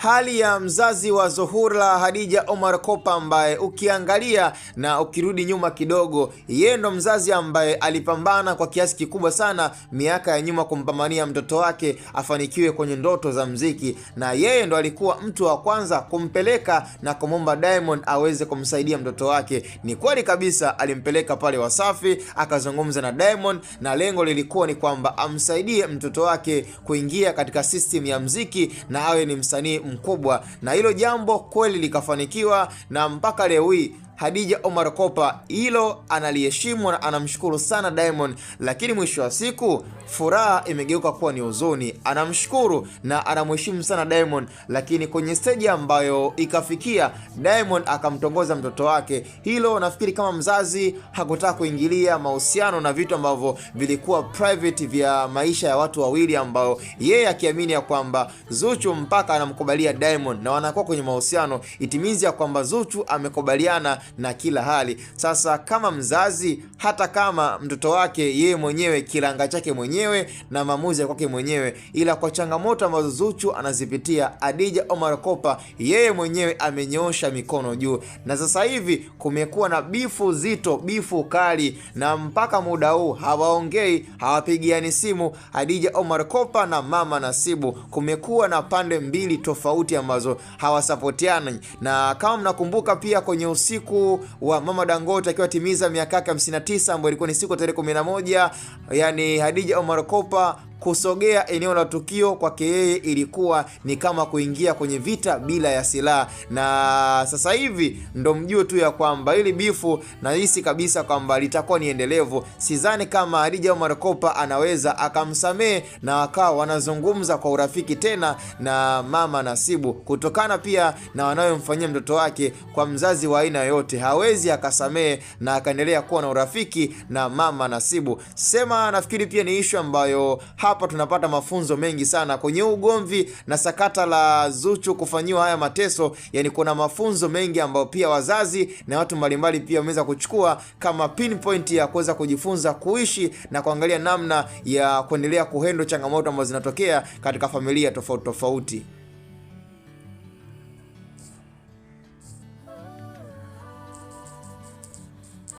Hali ya mzazi wa Zuhura Khadija Omar Kopa, ambaye ukiangalia na ukirudi nyuma kidogo, yeye ndo mzazi ambaye alipambana kwa kiasi kikubwa sana miaka ya nyuma kumpambania mtoto wake afanikiwe kwenye ndoto za mziki, na yeye ndo alikuwa mtu wa kwanza kumpeleka na kumomba Diamond aweze kumsaidia mtoto wake. Ni kweli kabisa, alimpeleka pale Wasafi akazungumza na Diamond, na lengo lilikuwa ni kwamba amsaidie mtoto wake kuingia katika system ya mziki na awe ni msanii mkubwa, na hilo jambo kweli likafanikiwa, na mpaka leo hii Khadija Omar Kopa hilo analiheshimu na anamshukuru sana Diamond. Lakini mwisho wa siku furaha imegeuka kuwa ni huzuni. Anamshukuru na anamheshimu sana Diamond, lakini kwenye stage ambayo ikafikia Diamond akamtongoza mtoto wake, hilo nafikiri kama mzazi hakutaka kuingilia mahusiano na vitu ambavyo vilikuwa private vya maisha ya watu wawili, ambao yeye akiamini ya kwamba Zuchu mpaka anamkubalia Diamond na wanakuwa kwenye mahusiano, itimizi ya kwamba Zuchu amekubaliana na kila hali. Sasa kama mzazi, hata kama mtoto wake yeye mwenyewe kilanga chake mwenyewe na maamuzi ya kwake mwenyewe, ila kwa changamoto ambazo Zuchu anazipitia, Khadija Omar Kopa yeye mwenyewe amenyoosha mikono juu, na sasa hivi kumekuwa na bifu zito, bifu kali, na mpaka muda huu hawaongei, hawapigiani simu Khadija Omar Kopa na Mama Nasibu. Kumekuwa na pande mbili tofauti ambazo hawasapotiani, na kama mnakumbuka pia kwenye usiku wa Mama Dangote akiwa timiza miaka 59 ambayo ilikuwa ni siku tarehe 11, yani Khadija Omar Kopa kusogea eneo la tukio kwake yeye ilikuwa ni kama kuingia kwenye vita bila ya silaha. Na sasa hivi ndo mjue tu ya kwamba ili bifu na hisi kabisa kwamba litakuwa ni endelevu. Sidhani kama Khadija Omar Kopa anaweza akamsamee na wakawa wanazungumza kwa urafiki tena na Mama Nasibu, kutokana pia na wanayomfanyia mtoto wake. Kwa mzazi wa aina yote hawezi akasamee na akaendelea kuwa na urafiki na Mama Nasibu. Sema nafikiri pia ni issue ambayo hapa tunapata mafunzo mengi sana kwenye ugomvi na sakata la Zuchu kufanyiwa haya mateso. Yani kuna mafunzo mengi ambayo pia wazazi na watu mbalimbali pia wameweza kuchukua kama pinpoint ya kuweza kujifunza kuishi na kuangalia namna ya kuendelea kuhandle changamoto ambazo zinatokea katika familia tofauti tofauti.